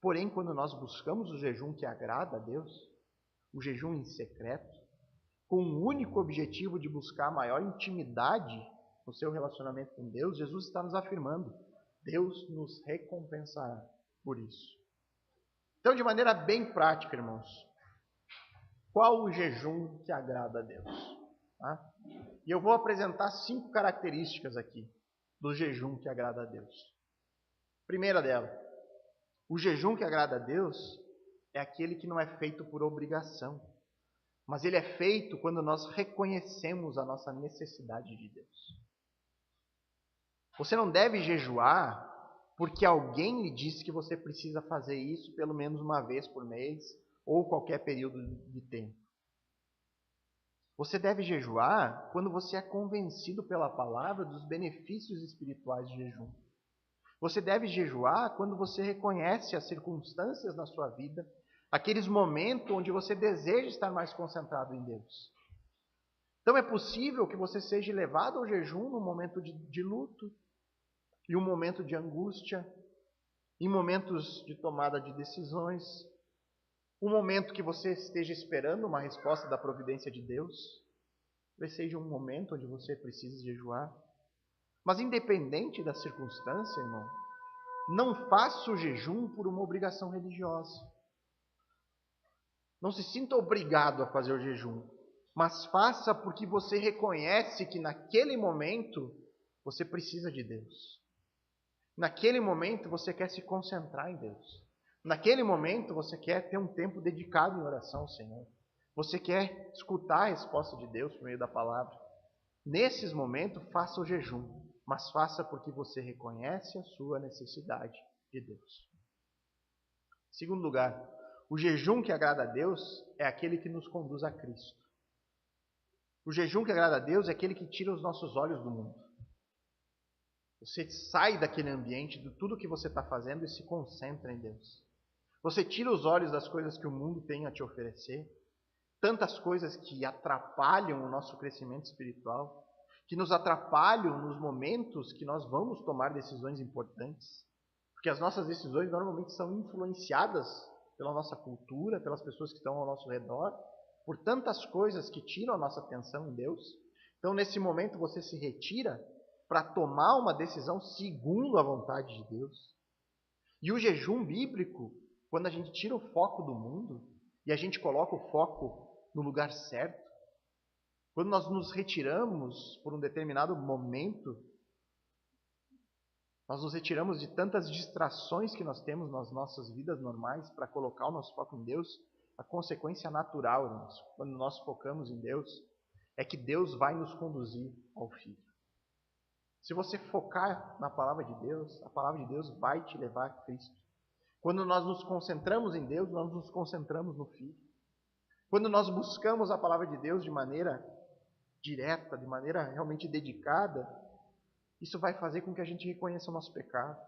Porém, quando nós buscamos o jejum que agrada a Deus, o jejum em secreto, com o único objetivo de buscar maior intimidade no seu relacionamento com Deus, Jesus está nos afirmando: Deus nos recompensará por isso. Então, de maneira bem prática, irmãos, qual o jejum que agrada a Deus? Tá? E eu vou apresentar 5 características aqui do jejum que agrada a Deus. Primeira dela, o jejum que agrada a Deus é aquele que não é feito por obrigação, mas ele é feito quando nós reconhecemos a nossa necessidade de Deus. Você não deve jejuar porque alguém lhe disse que você precisa fazer isso pelo menos uma vez por mês ou qualquer período de tempo. Você deve jejuar quando você é convencido pela palavra dos benefícios espirituais de jejum. Você deve jejuar quando você reconhece as circunstâncias na sua vida, aqueles momentos onde você deseja estar mais concentrado em Deus. Então é possível que você seja levado ao jejum num momento de luto, em um momento de angústia, em momentos de tomada de decisões, um momento que você esteja esperando uma resposta da providência de Deus, talvez seja um momento onde você precisa jejuar. Mas independente da circunstância, irmão, não faça o jejum por uma obrigação religiosa. Não se sinta obrigado a fazer o jejum, mas faça porque você reconhece que naquele momento você precisa de Deus. Naquele momento você quer se concentrar em Deus. Naquele momento você quer ter um tempo dedicado em oração ao Senhor. Você quer escutar a resposta de Deus por meio da palavra. Nesses momentos, faça o jejum, mas faça porque você reconhece a sua necessidade de Deus. Em segundo lugar, o jejum que agrada a Deus é aquele que nos conduz a Cristo. O jejum que agrada a Deus é aquele que tira os nossos olhos do mundo. Você sai daquele ambiente, de tudo que você está fazendo e se concentra em Deus. Você tira os olhos das coisas que o mundo tem a te oferecer, tantas coisas que atrapalham o nosso crescimento espiritual, que nos atrapalham nos momentos que nós vamos tomar decisões importantes, porque as nossas decisões normalmente são influenciadas pela nossa cultura, pelas pessoas que estão ao nosso redor, por tantas coisas que tiram a nossa atenção em Deus. Então, nesse momento, você se retira para tomar uma decisão segundo a vontade de Deus. E o jejum bíblico, quando a gente tira o foco do mundo e a gente coloca o foco no lugar certo, quando nós nos retiramos por um determinado momento, nós nos retiramos de tantas distrações que nós temos nas nossas vidas normais para colocar o nosso foco em Deus, a consequência natural, irmãos, quando nós focamos em Deus, é que Deus vai nos conduzir ao Filho. Se você focar na palavra de Deus, a palavra de Deus vai te levar a Cristo. Quando nós nos concentramos em Deus, nós nos concentramos no Filho. Quando nós buscamos a palavra de Deus de maneira direta, de maneira realmente dedicada, isso vai fazer com que a gente reconheça o nosso pecado.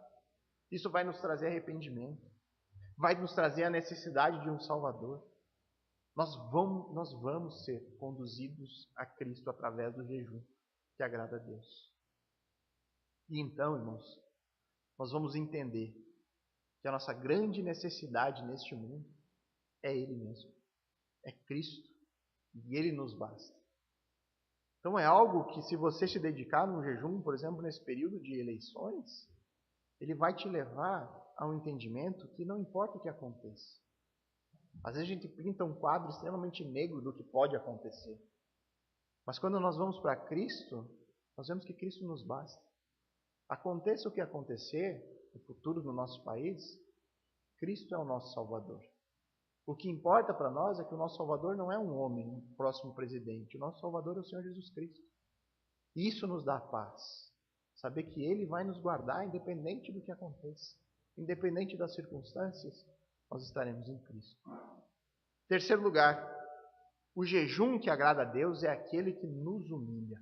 Isso vai nos trazer arrependimento. Vai nos trazer a necessidade de um Salvador. Nós vamos ser conduzidos a Cristo através do jejum que agrada a Deus. E então, irmãos, nós vamos entender que a nossa grande necessidade neste mundo é Ele mesmo. É Cristo. E Ele nos basta. Então é algo que, se você se dedicar num jejum, por exemplo, nesse período de eleições, ele vai te levar a um entendimento que não importa o que aconteça. Às vezes a gente pinta um quadro extremamente negro do que pode acontecer. Mas quando nós vamos para Cristo, nós vemos que Cristo nos basta. Aconteça o que acontecer, no futuro do nosso país, Cristo é o nosso Salvador. O que importa para nós é que o nosso Salvador não é um homem, um próximo presidente. O nosso Salvador é o Senhor Jesus Cristo. Isso nos dá paz. Saber que Ele vai nos guardar independente do que aconteça. Independente das circunstâncias, nós estaremos em Cristo. Terceiro lugar, o jejum que agrada a Deus é aquele que nos humilha.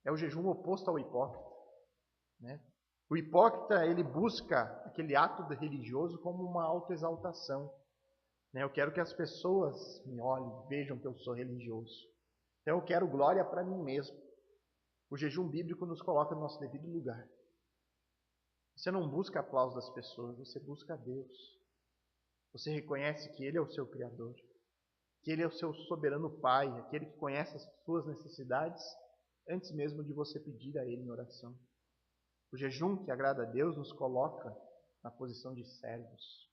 É o jejum oposto ao hipócrita, né? O hipócrita, ele busca aquele ato religioso como uma autoexaltação. Eu quero que as pessoas me olhem, vejam que eu sou religioso. Então eu quero glória para mim mesmo. O jejum bíblico nos coloca no nosso devido lugar. Você não busca aplauso das pessoas, você busca a Deus. Você reconhece que Ele é o seu Criador, que Ele é o seu soberano Pai, aquele que conhece as suas necessidades antes mesmo de você pedir a Ele em oração. O jejum que agrada a Deus nos coloca na posição de servos.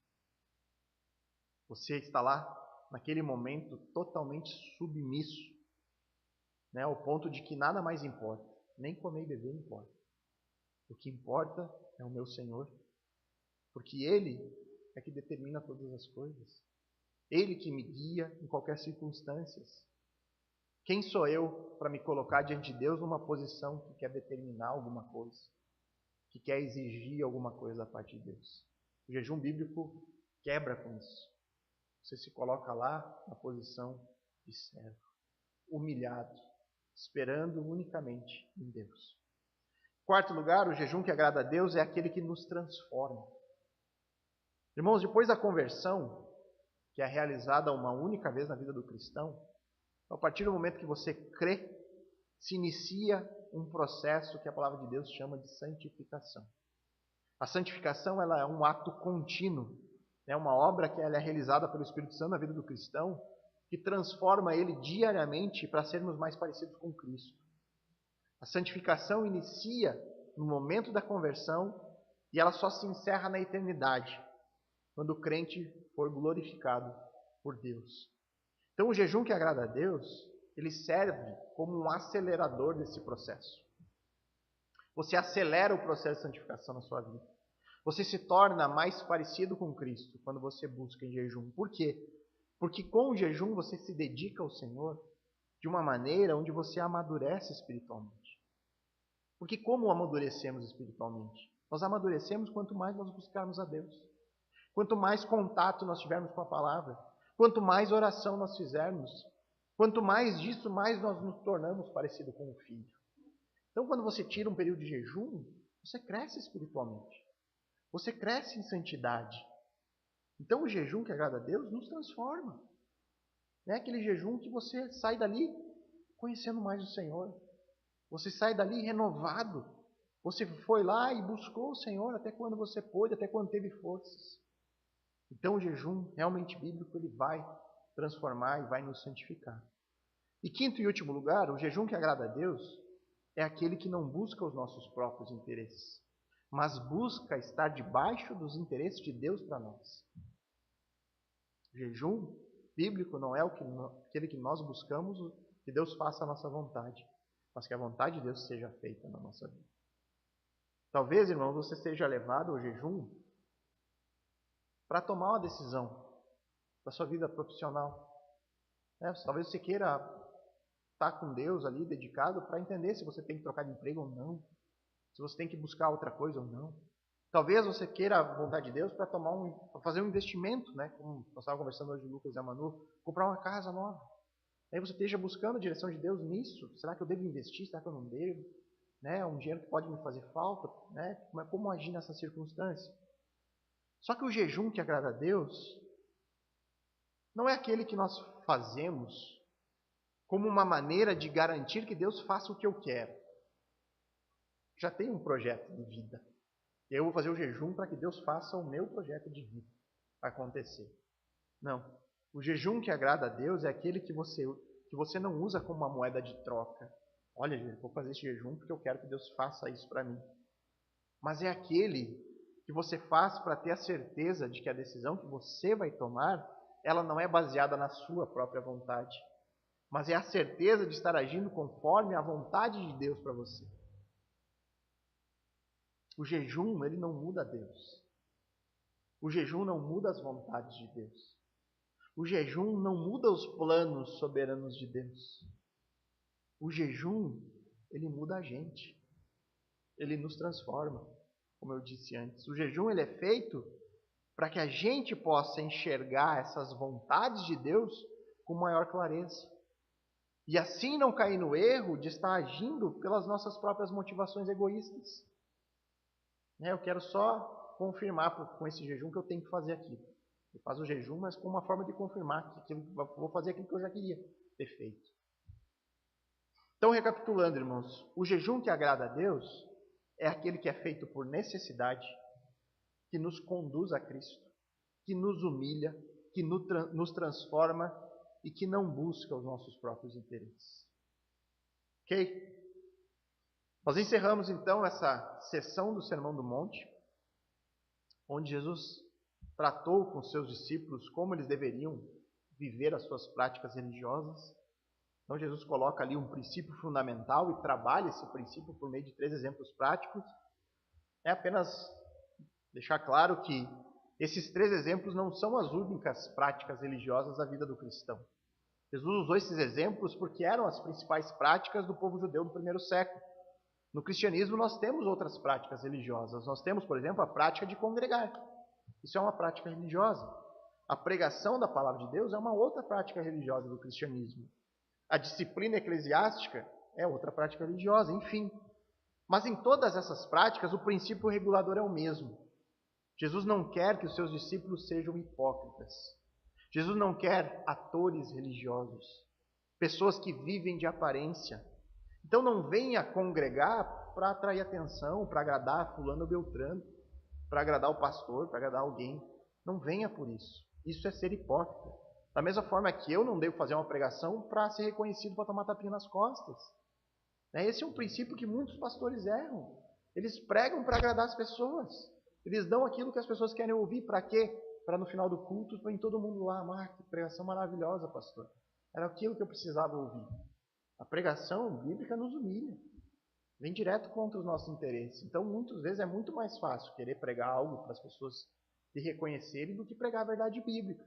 Você está lá, naquele momento, totalmente submisso, ao ponto de que nada mais importa, nem comer e beber importa. O que importa é o meu Senhor, porque Ele é que determina todas as coisas. Ele que me guia em qualquer circunstância. Quem sou eu para me colocar diante de Deus numa posição que quer determinar alguma coisa, que quer exigir alguma coisa da parte de Deus? O jejum bíblico quebra com isso. Você se coloca lá na posição de servo, humilhado, esperando unicamente em Deus. Quarto lugar, o jejum que agrada a Deus é aquele que nos transforma. Irmãos, depois da conversão, que é realizada uma única vez na vida do cristão, a partir do momento que você crê, se inicia um processo que a palavra de Deus chama de santificação. A santificação, ela é um ato contínuo, é uma obra que ela é realizada pelo Espírito Santo na vida do cristão, que transforma ele diariamente para sermos mais parecidos com Cristo. A santificação inicia no momento da conversão e ela só se encerra na eternidade, quando o crente for glorificado por Deus. Então, o jejum que agrada a Deus, ele serve como um acelerador desse processo. Você acelera o processo de santificação na sua vida. Você se torna mais parecido com Cristo quando você busca em jejum. Por quê? Porque com o jejum você se dedica ao Senhor de uma maneira onde você amadurece espiritualmente. Porque como amadurecemos espiritualmente? Nós amadurecemos quanto mais nós buscarmos a Deus. Quanto mais contato nós tivermos com a palavra. Quanto mais oração nós fizermos. Quanto mais disso, mais nós nos tornamos parecido com o Filho. Então, quando você tira um período de jejum, você cresce espiritualmente. Você cresce em santidade. Então, o jejum que agrada a Deus nos transforma. Não é aquele jejum que você sai dali conhecendo mais o Senhor. Você sai dali renovado. Você foi lá e buscou o Senhor até quando você pôde, até quando teve forças. Então, o jejum realmente bíblico, ele vai transformar e vai nos santificar. E quinto e último lugar, o jejum que agrada a Deus é aquele que não busca os nossos próprios interesses, mas busca estar debaixo dos interesses de Deus para nós. O jejum bíblico não é aquele que nós buscamos que Deus faça a nossa vontade, mas que a vontade de Deus seja feita na nossa vida. Talvez, irmão, você seja levado ao jejum para tomar uma decisão da sua vida profissional. Talvez você queira estar com Deus ali, dedicado, para entender se você tem que trocar de emprego ou não, se você tem que buscar outra coisa ou não. Talvez você queira a vontade de Deus para fazer um investimento, né? Como nós estávamos conversando hoje, Lucas e a Manu, comprar uma casa nova. Aí você esteja buscando a direção de Deus nisso. Será que eu devo investir? Será que eu não devo? Né? Um dinheiro que pode me fazer falta, né? Como agir nessa circunstância? Só que o jejum que agrada a Deus não é aquele que nós fazemos como uma maneira de garantir que Deus faça o que eu quero. Já tenho um projeto de vida. Eu vou fazer o jejum para que Deus faça o meu projeto de vida acontecer. Não. O jejum que agrada a Deus é aquele que você não usa como uma moeda de troca. Olha, gente, vou fazer esse jejum porque eu quero que Deus faça isso para mim. Mas é aquele que você faz para ter a certeza de que a decisão que você vai tomar, ela não é baseada na sua própria vontade, mas é a certeza de estar agindo conforme a vontade de Deus para você. O jejum, ele não muda Deus. O jejum não muda as vontades de Deus. O jejum não muda os planos soberanos de Deus. O jejum, ele muda a gente. Ele nos transforma, como eu disse antes. O jejum, ele é feito para que a gente possa enxergar essas vontades de Deus com maior clareza. E assim não cair no erro de estar agindo pelas nossas próprias motivações egoístas. Eu quero só confirmar com esse jejum que eu tenho que fazer aquilo. Eu faço o jejum, mas com uma forma de confirmar que vou fazer aquilo que eu já queria ter feito. Então, recapitulando, irmãos, o jejum que agrada a Deus é aquele que é feito por necessidade, que nos conduz a Cristo, que nos humilha, que nos transforma e que não busca os nossos próprios interesses. Ok? Nós encerramos então essa sessão do Sermão do Monte, onde Jesus tratou com seus discípulos como eles deveriam viver as suas práticas religiosas. Então Jesus coloca ali um princípio fundamental e trabalha esse princípio por meio de 3 exemplos práticos. É apenas deixar claro que esses 3 exemplos não são as únicas práticas religiosas da vida do cristão. Jesus usou esses exemplos porque eram as principais práticas do povo judeu do primeiro século. No cristianismo nós temos outras práticas religiosas. Nós temos, por exemplo, a prática de congregar. Isso é uma prática religiosa. A pregação da palavra de Deus é uma outra prática religiosa do cristianismo. A disciplina eclesiástica é outra prática religiosa, enfim. Mas em todas essas práticas, o princípio regulador é o mesmo. Jesus não quer que os seus discípulos sejam hipócritas. Jesus não quer atores religiosos, pessoas que vivem de aparência. Então não venha congregar para atrair atenção, para agradar fulano ou beltrano, para agradar o pastor, para agradar alguém. Não venha por isso. Isso é ser hipócrita. Da mesma forma que eu não devo fazer uma pregação para ser reconhecido, para tomar tapinha nas costas. Esse é um princípio que muitos pastores erram. Eles pregam para agradar as pessoas. Eles dão aquilo que as pessoas querem ouvir. Para quê? Para no final do culto, vem todo mundo lá. Que pregação maravilhosa, pastor. Era aquilo que eu precisava ouvir. A pregação bíblica nos humilha. Vem direto contra os nossos interesses. Então, muitas vezes é muito mais fácil querer pregar algo para as pessoas se reconhecerem do que pregar a verdade bíblica.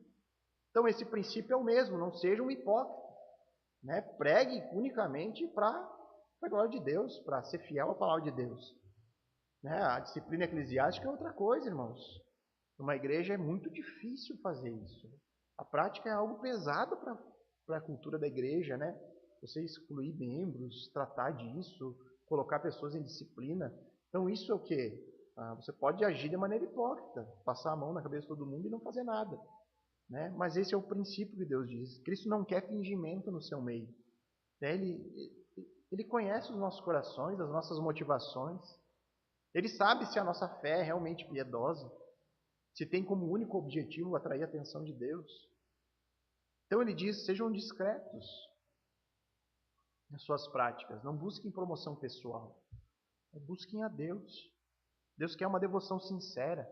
Então, esse princípio é o mesmo. Não seja um hipócrita. Pregue unicamente para a glória de Deus, para ser fiel à palavra de Deus. A disciplina eclesiástica é outra coisa, irmãos. Numa igreja é muito difícil fazer isso. A prática é algo pesado para a cultura da igreja, Você excluir membros, tratar disso, colocar pessoas em disciplina. Então isso é o quê? Você pode agir de maneira hipócrita, passar a mão na cabeça de todo mundo e não fazer nada. Mas esse é o princípio que Deus diz. Cristo não quer fingimento no seu meio. Ele conhece os nossos corações, as nossas motivações. Ele sabe se a nossa fé é realmente piedosa, se tem como único objetivo atrair a atenção de Deus. Então ele diz, sejam discretos nas suas práticas, não busquem promoção pessoal, busquem a Deus. Deus quer uma devoção sincera,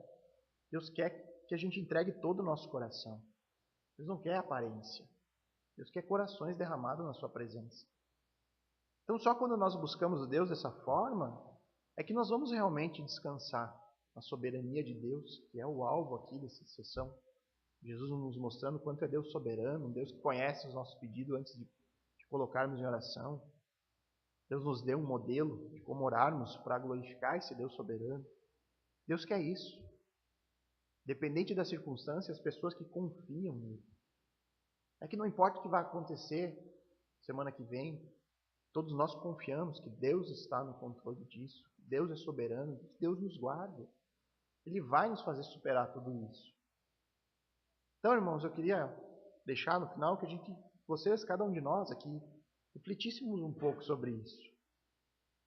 Deus quer que a gente entregue todo o nosso coração. Deus não quer aparência, Deus quer corações derramados na sua presença. Então só quando nós buscamos o Deus dessa forma, é que nós vamos realmente descansar na soberania de Deus, que é o alvo aqui dessa sessão. Jesus nos mostrando quanto é Deus soberano, um Deus que conhece os nossos pedidos antes de colocarmos em oração. Deus nos deu um modelo de como orarmos para glorificar esse Deus soberano. Deus quer isso. Dependente das circunstâncias, as pessoas que confiam nele. É que não importa o que vai acontecer semana que vem, todos nós confiamos que Deus está no controle disso, Deus é soberano, Deus nos guarda. Ele vai nos fazer superar tudo isso. Então, irmãos, eu queria deixar no final que vocês, cada um de nós aqui, refletíssemos um pouco sobre isso.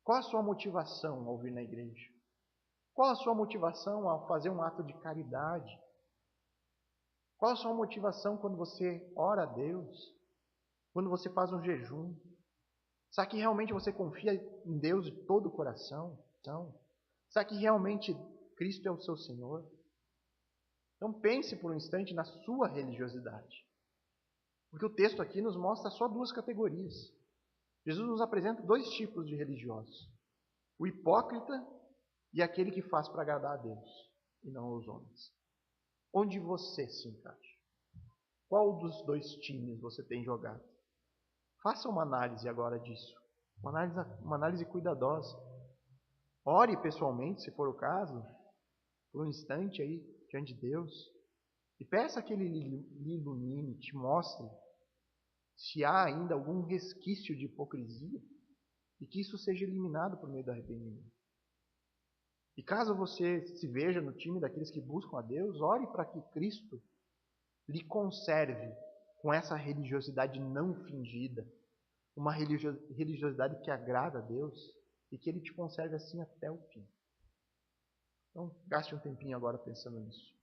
Qual a sua motivação ao vir na igreja? Qual a sua motivação ao fazer um ato de caridade? Qual a sua motivação quando você ora a Deus? Quando você faz um jejum? Será que realmente você confia em Deus de todo o coração? Não. Será que realmente Cristo é o seu Senhor? Então pense por um instante na sua religiosidade. Porque o texto aqui nos mostra só duas categorias. Jesus nos apresenta dois tipos de religiosos. O hipócrita e aquele que faz para agradar a Deus e não aos homens. Onde você se encaixa? Qual dos dois times você tem jogado? Faça uma análise agora disso. Uma análise cuidadosa. Ore pessoalmente, se for o caso, por um instante aí, diante de Deus. E peça que Ele lhe ilumine, te mostre se há ainda algum resquício de hipocrisia e que isso seja eliminado por meio do arrependimento. E caso você se veja no time daqueles que buscam a Deus, ore para que Cristo lhe conserve com essa religiosidade não fingida, uma religiosidade que agrada a Deus e que Ele te conserve assim até o fim. Então, gaste um tempinho agora pensando nisso.